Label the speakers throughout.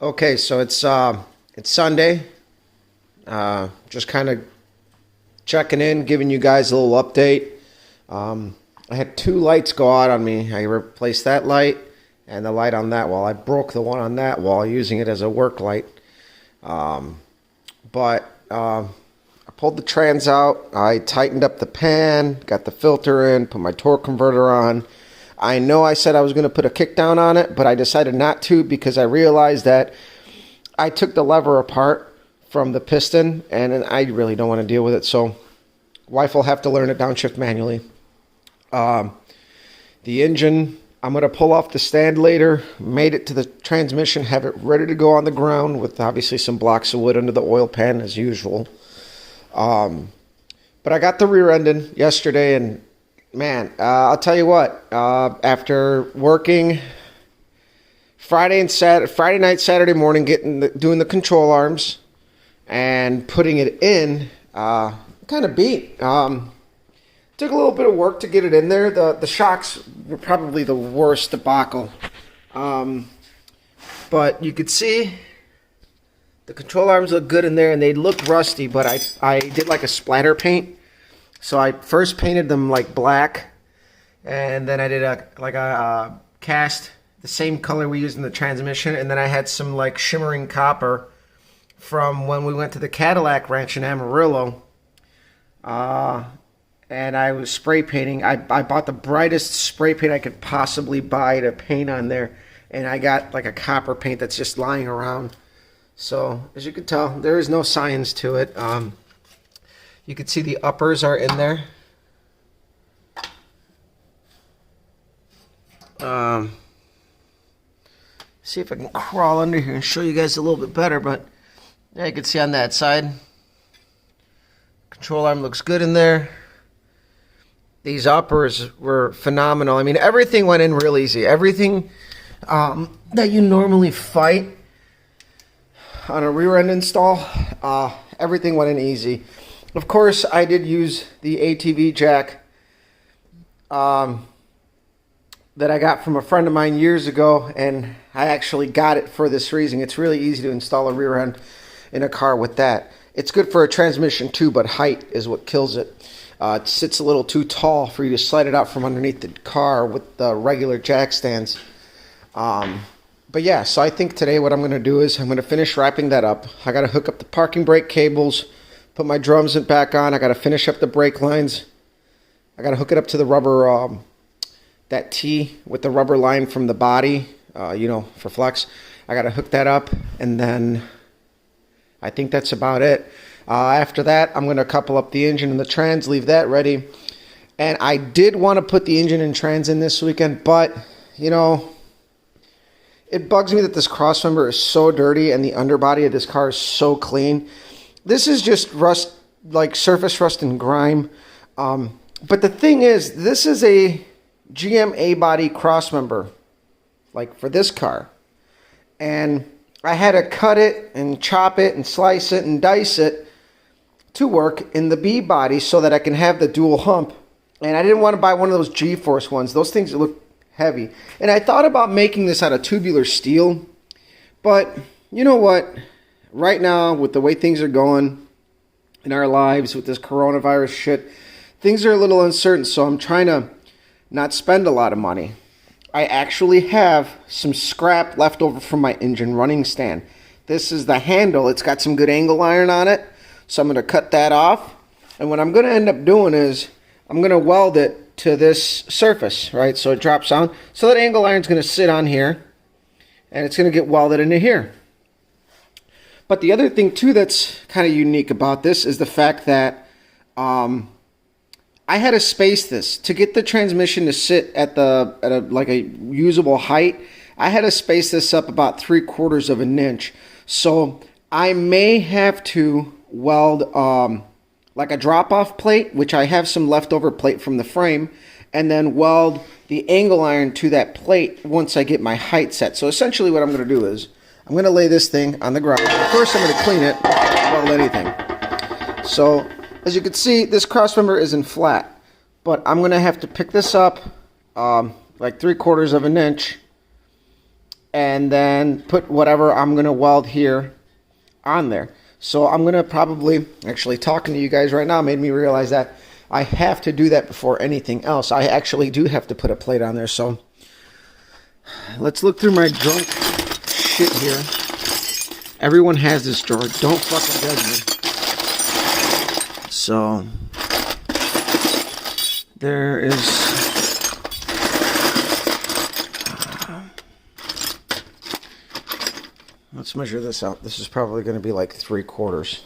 Speaker 1: Okay, so it's Sunday. Just kind of checking in, giving you guys a little update. I had two lights go out on me. I replaced that light and the light on that wall. I broke the one on that wall using it as a work light. But I pulled the trans out. I tightened up the pan, got the filter in, put my torque converter on. I know I said I was going to put a kick down on it, but I decided not to because I realized that I took the lever apart from the piston and I really don't want to deal with it. So wife will have to learn it downshift manually. The engine, I'm going to pull off the stand later, made it to the transmission, have it ready to go on the ground with obviously some blocks of wood under the oil pan as usual. But I got the rear end in yesterday and man, I'll tell you what, after working Friday night, Saturday morning, doing the control arms and putting it in, kind of beat. Took a little bit of work to get it in there. The shocks were probably the worst debacle. But you could see the control arms look good in there and they look rusty, but I did like a splatter paint. So I first painted them like black, and then I did a cast, the same color we used in the transmission, and then I had some like shimmering copper from when we went to the Cadillac Ranch in Amarillo. And I was spray painting. I bought the brightest spray paint I could possibly buy to paint on there, and I got like a copper paint that's just lying around. So as you can tell, there is no science to it. You can see the uppers are in there. See if I can crawl under here and show you guys a little bit better, but yeah, you can see on that side. Control arm looks good in there. These uppers were phenomenal. I mean, everything went in real easy. Everything that you normally fight on a rear end install, everything went in easy. Of course, I did use the ATV jack that I got from a friend of mine years ago, and I actually got it for this reason. It's really easy to install a rear end in a car with that. It's good for a transmission too, but height is what kills it. It sits a little too tall for you to slide it out from underneath the car with the regular jack stands. But yeah, so I think today what I'm going to do is I'm going to finish wrapping that up. I got to hook up the parking brake cables, put my drums back on. I got to finish up the brake lines. I got to hook it up to the rubber, that T with the rubber line from the body, for flex. I got to hook that up, and then I think that's about it. After that, I'm going to couple up the engine and the trans, leave that ready. And I did want to put the engine and trans in this weekend, but, it bugs me that this crossmember is so dirty and the underbody of this car is so clean. This is just rust, like surface rust and grime. But the thing is, this is a GM A-body crossmember, like for this car. And I had to cut it and chop it and slice it and dice it to work in the B body so that I can have the dual hump. And I didn't want to buy one of those G-force ones. Those things look heavy. And I thought about making this out of tubular steel. But you know what? Right now, with the way things are going in our lives with this coronavirus shit, things are a little uncertain. So I'm trying to not spend a lot of money. I actually have some scrap left over from my engine running stand. This is the handle. It's got some good angle iron on it. So I'm going to cut that off. And what I'm going to end up doing is I'm going to weld it to this surface, right? So it drops down. So that angle iron is going to sit on here. And it's going to get welded into here. But the other thing too that's kind of unique about this is the fact that I had to space this to get the transmission to sit at a usable height. I had to space this up about 3/4 of an inch. So I may have to weld like a drop-off plate, which I have some leftover plate from the frame, and then weld the angle iron to that plate once I get my height set. So essentially what I'm going to do is I'm going to lay this thing on the ground. First I'm going to clean it, weld anything. So as you can see, this crossmember isn't flat, but I'm going to have to pick this up like 3/4 of an inch and then put whatever I'm going to weld here on there. So I'm going to probably, actually talking to you guys right now made me realize that I have to do that before anything else. I actually do have to put a plate on there. So let's look through my junk shit here. Everyone has this drawer. Don't fucking judge me. So there is... let's measure this out. This is probably going to be like 3/4.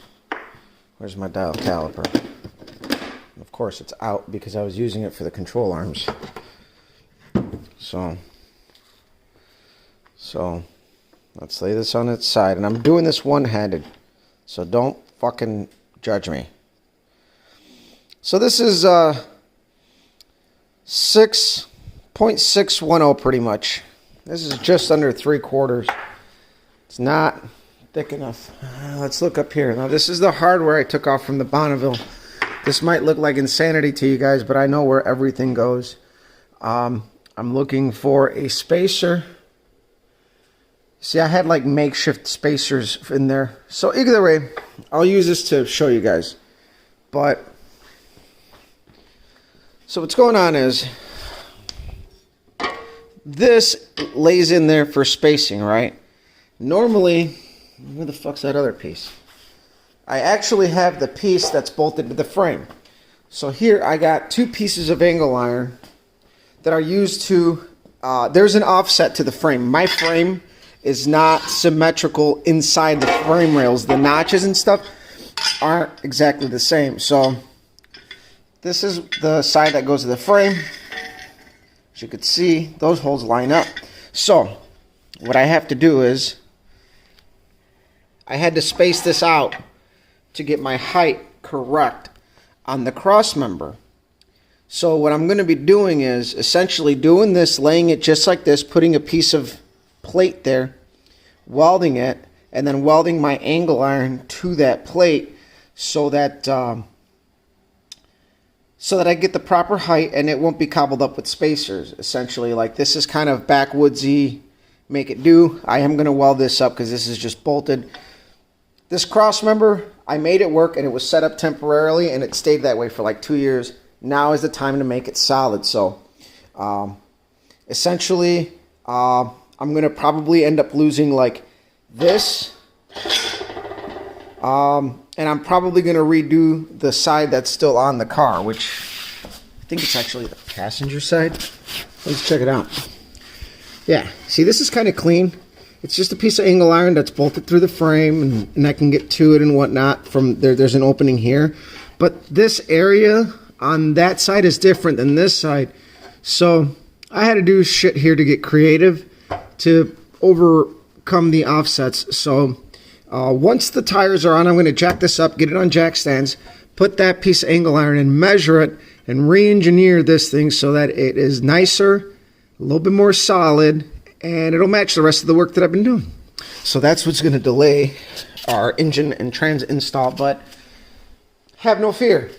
Speaker 1: Where's my dial caliper? Of course it's out because I was using it for the control arms. So let's lay this on its side. And I'm doing this one-handed, so don't fucking judge me. So this is 6.610 pretty much. This is just under 3/4. It's not thick enough. Let's look up here. Now this is the hardware I took off from the Bonneville. This might look like insanity to you guys, but I know where everything goes. I'm looking for a spacer. See, I had like makeshift spacers in there. So either way, I'll use this to show you guys. But, so what's going on is, this lays in there for spacing, right? Normally, where the fuck's that other piece? I actually have the piece that's bolted to the frame. So here I got 2 pieces of angle iron that are used to, there's an offset to the frame. My frame is not symmetrical inside the frame rails. The notches and stuff aren't exactly the same. So this is the side that goes to the frame. As you can see, those holes line up. So what I have to do is, I had to space this out to get my height correct on the cross member. So what I'm going to be doing is essentially doing this, laying it just like this, putting a piece of plate there, welding it, and then welding my angle iron to that plate so that I get the proper height and it won't be cobbled up with spacers. Essentially, like, this is kind of backwoodsy, make it do. I am going to weld this up because this is just bolted. This cross member, I made it work and it was set up temporarily and it stayed that way for like 2 years. Now is the time to make it solid. So essentially, I'm going to probably end up losing like this. And I'm probably going to redo the side that's still on the car, which I think it's actually the passenger side. Let's check it out. Yeah, see, this is kind of clean. It's just a piece of angle iron that's bolted through the frame, and I can get to it and whatnot from there. There's an opening here. But this area on that side is different than this side. So I had to do shit here to get creative to overcome the offsets. So once the tires are on, I'm going to jack this up, get it on jack stands, put that piece of angle iron and measure it and re-engineer this thing so that it is nicer, a little bit more solid, and it'll match the rest of the work that I've been doing. So that's what's going to delay our engine and trans install, but have no fear.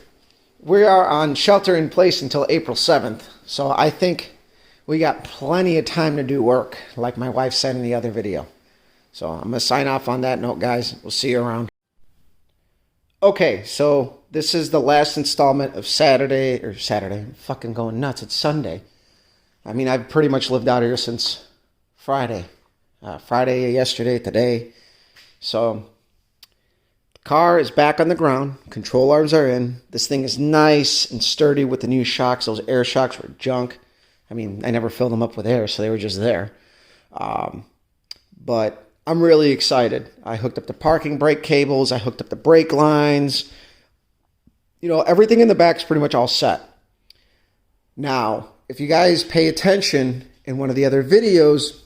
Speaker 1: We are on shelter in place until April 7th, so I think we got plenty of time to do work, like my wife said in the other video. So I'm going to sign off on that note, guys. We'll see you around. Okay, so this is the last installment of Saturday. I'm fucking going nuts. It's Sunday. I mean, I've pretty much lived out here since Friday. Friday, yesterday, today. So the car is back on the ground. Control arms are in. This thing is nice and sturdy with the new shocks. Those air shocks were junk. I mean, I never filled them up with air, so they were just there. But I'm really excited. I hooked up the parking brake cables. I hooked up the brake lines. You know, everything in the back is pretty much all set. Now, if you guys pay attention in one of the other videos,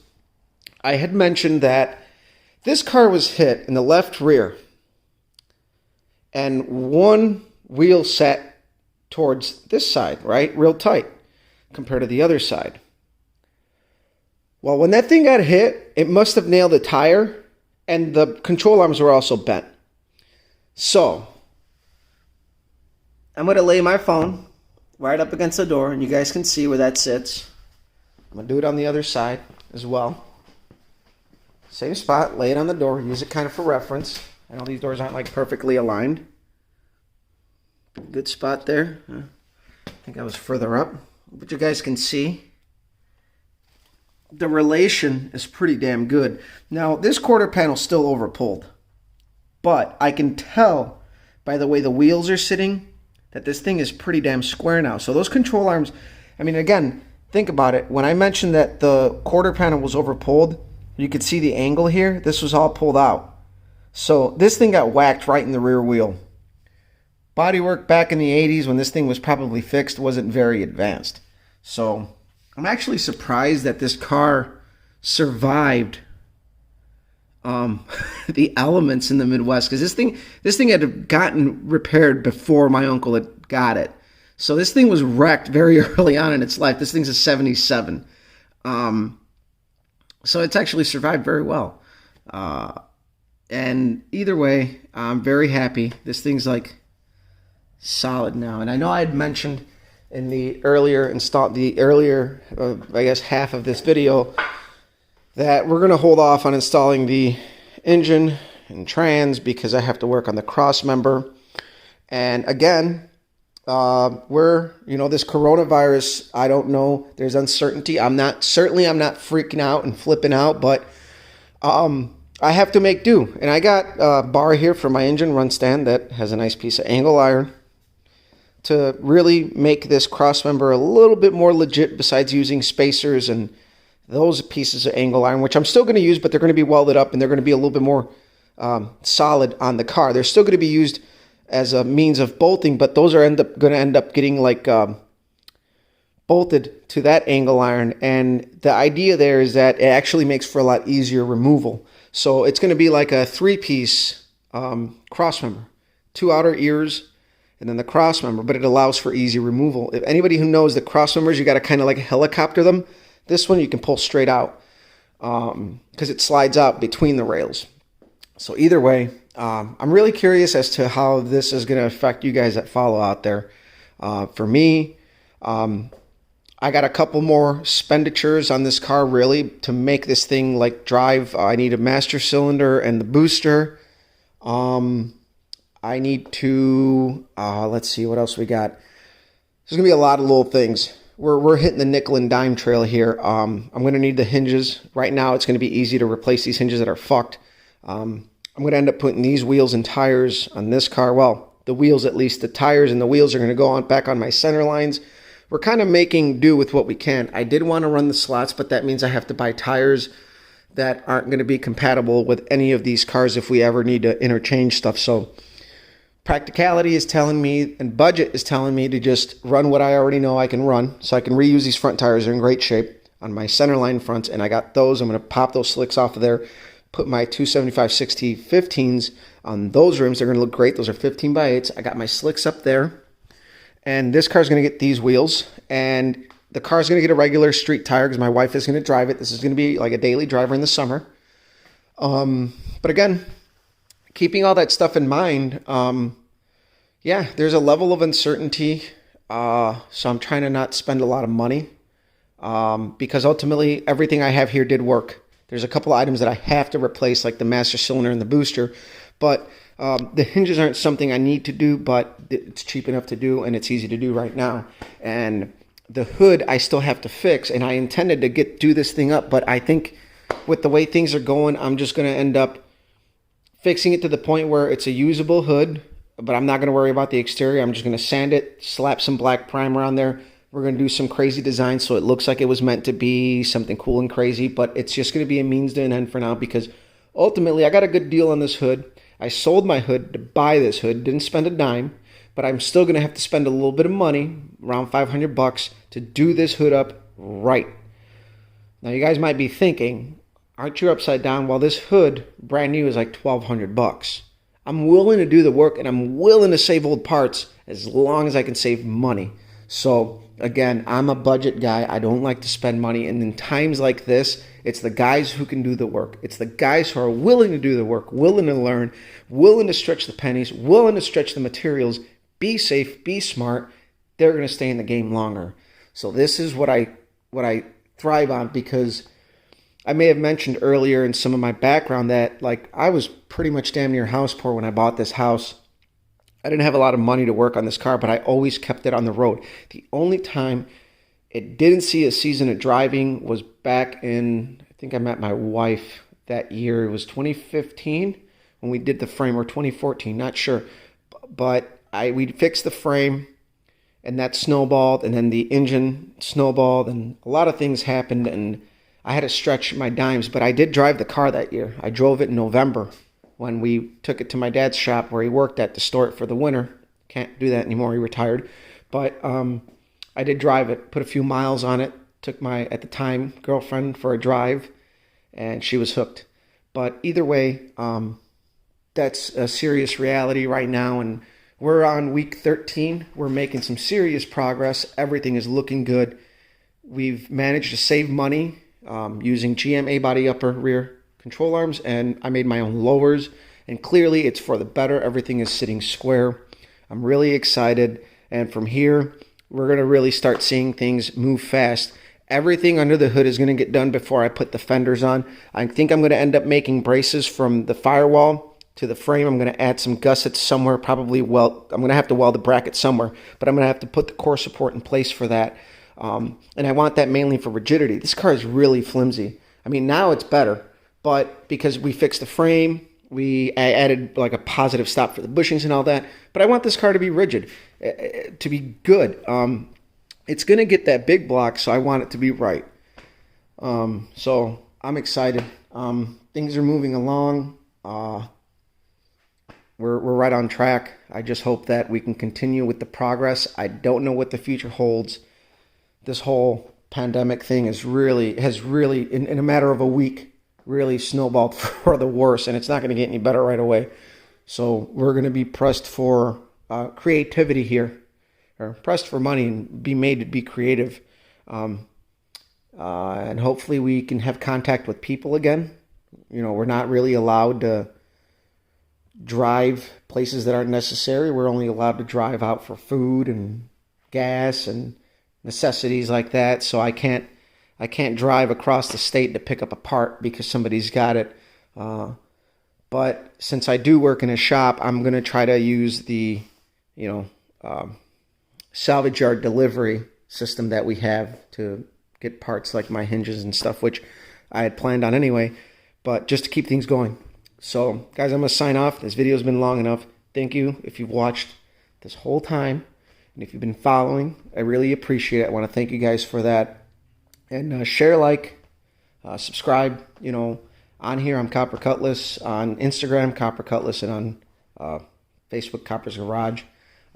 Speaker 1: I had mentioned that this car was hit in the left rear and one wheel set towards this side, right? Real tight compared to the other side. Well, when that thing got hit, it must have nailed a tire, and the control arms were also bent. So I'm going to lay my phone right up against the door, and you guys can see where that sits. I'm going to do it on the other side as well. Same spot, lay it on the door, use it kind of for reference. I know these doors aren't like perfectly aligned. Good spot there. I think I was further up, but you guys can see the relation is pretty damn good. Now, this quarter panel's still overpulled, but I can tell by the way the wheels are sitting that this thing is pretty damn square now. So those control arms, I mean, again, think about it. When I mentioned that the quarter panel was overpulled, you could see the angle here. This was all pulled out. So this thing got whacked right in the rear wheel. Bodywork back in the 80s when this thing was probably fixed wasn't very advanced. So I'm actually surprised that this car survived the elements in the Midwest, because this thing had gotten repaired before my uncle had got it. So this thing was wrecked very early on in its life. This thing's a 77. So it's actually survived very well. And either way, I'm very happy. This thing's like solid now. And I know I had mentioned in the earlier I guess half of this video that we're going to hold off on installing the engine and trans because I have to work on the cross member. And again, this coronavirus, I don't know, there's uncertainty. I'm not freaking out and flipping out, but I have to make do. And I got a bar here for my engine run stand that has a nice piece of angle iron to really make this cross member a little bit more legit, besides using spacers and those pieces of angle iron, which I'm still going to use, but they're going to be welded up and they're going to be a little bit more solid on the car. They're still going to be used as a means of bolting, but those are going to end up getting like bolted to that angle iron. And the idea there is that it actually makes for a lot easier removal. So it's going to be like a 3-piece cross member, 2 outer ears, and then the cross member, but it allows for easy removal. If anybody who knows the cross members, you got to kind of like helicopter them. This one you can pull straight out because it slides out between the rails. So either way, I'm really curious as to how this is going to affect you guys that follow out there. For me, I got a couple more expenditures on this car really to make this thing like drive. I need a master cylinder and the booster. I need to, let's see what else we got. There's going to be a lot of little things. We're hitting the nickel and dime trail here. I'm going to need the hinges. Right now it's going to be easy to replace these hinges that are fucked. I'm going to end up putting these wheels and tires on this car. Well, the wheels at least. The tires and the wheels are going to go back on my center lines. We're kind of making do with what we can. I did want to run the slots, but that means I have to buy tires that aren't going to be compatible with any of these cars if we ever need to interchange stuff. So practicality is telling me, and budget is telling me, to just run what I already know I can run. So I can reuse these front tires. They're in great shape on my centerline fronts, and I got those. I'm going to pop those slicks off of there, put my 275/60 15s on those rims. They're going to look great. Those are 15x8s. I got my slicks up there, and this car's going to get these wheels, and the car's going to get a regular street tire because my wife is going to drive it. This is going to be like a daily driver in the summer. But again, keeping all that stuff in mind, yeah, there's a level of uncertainty, so I'm trying to not spend a lot of money, because ultimately everything I have here did work. There's a couple items that I have to replace, like the master cylinder and the booster, but the hinges aren't something I need to do, but it's cheap enough to do, and it's easy to do right now. And the hood I still have to fix, and I intended to do this thing up, but I think with the way things are going, I'm just going to end up fixing it to the point where it's a usable hood, but I'm not going to worry about the exterior. I'm just going to sand it, slap some black primer on there. We're going to do some crazy design so it looks like it was meant to be something cool and crazy, but it's just going to be a means to an end for now, because ultimately I got a good deal on this hood. I sold my hood to buy this hood, didn't spend a dime, but I'm still going to have to spend a little bit of money, around $500, to do this hood up right. Now you guys might be thinking, aren't you upside down? Well, this hood, brand new, is like $1,200. I'm willing to do the work, and I'm willing to save old parts as long as I can save money. So again, I'm a budget guy. I don't like to spend money, and in times like this, it's the guys who can do the work. It's the guys who are willing to do the work, willing to learn, willing to stretch the pennies, willing to stretch the materials, be safe, be smart. They're going to stay in the game longer. So this is what I thrive on, because I may have mentioned earlier in some of my background that like I was pretty much damn near house poor when I bought this house. I didn't have a lot of money to work on this car, but I always kept it on the road. The only time it didn't see a season of driving was back in, I think I met my wife that year. It was 2015 when we did the frame, or 2014, not sure. But we fixed the frame, and that snowballed, and then the engine snowballed, and a lot of things happened, and I had to stretch my dimes. But I did drive the car that year. I drove it in November when we took it to my dad's shop where he worked at to store it for the winter. Can't do that anymore. He retired. But I did drive it, put a few miles on it, took my, at the time, girlfriend for a drive, and she was hooked. But either way, that's a serious reality right now, and we're on week 13. We're making some serious progress. Everything is looking good. We've managed to save money using GM A-body upper rear control arms, and I made my own lowers, and clearly it's for the better. Everything is sitting square. I'm really excited, and from here, we're going to really start seeing things move fast. Everything under the hood is going to get done before I put the fenders on. I think I'm going to end up making braces from the firewall to the frame. I'm going to add some gussets somewhere, probably I'm going to have to weld the bracket somewhere, but I'm going to have to put the core support in place for that. And I want that mainly for rigidity. This car is really flimsy. I mean, now it's better, but because we fixed the frame, I added like a positive stop for the bushings and all that, but I want this car to be rigid, to be good. It's going to get that big block, so I want it to be right. So I'm excited. Things are moving along. We're right on track. I just hope that we can continue with the progress. I don't know what the future holds. This whole pandemic thing has really, in a matter of a week, really snowballed for the worse, and it's not going to get any better right away. So we're going to be pressed for creativity here, or pressed for money and be made to be creative. And hopefully we can have contact with people again. You know, we're not really allowed to drive places that aren't necessary. We're only allowed to drive out for food and gas and necessities like that. So I can't drive across the state to pick up a part because somebody's got it. But since I do work in a shop, I'm going to try to use the, salvage yard delivery system that we have to get parts like my hinges and stuff, which I had planned on anyway, but just to keep things going. So, guys, I'm going to sign off. This video's been long enough. Thank you if you've watched this whole time, and if you've been following, I really appreciate it. I want to thank you guys for that. And share, like, subscribe. On here, I'm Copper Cutlass. On Instagram, Copper Cutlass, and on Facebook, Copper's Garage.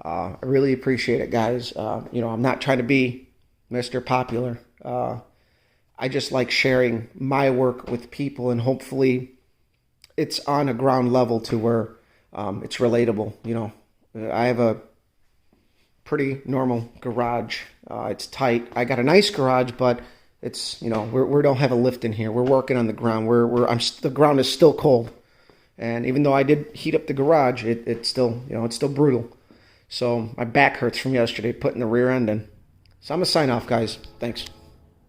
Speaker 1: I really appreciate it, guys. I'm not trying to be Mr. Popular. I just like sharing my work with people, and hopefully it's on a ground level to where it's relatable. I have a pretty normal garage. It's tight. I got a nice garage, but it's, we don't have a lift in here. We're working on the ground. The ground is still cold, and even though I did heat up the garage, it's still, it's still brutal. So my back hurts from yesterday putting the rear end in. So I'm gonna sign off, guys. Thanks.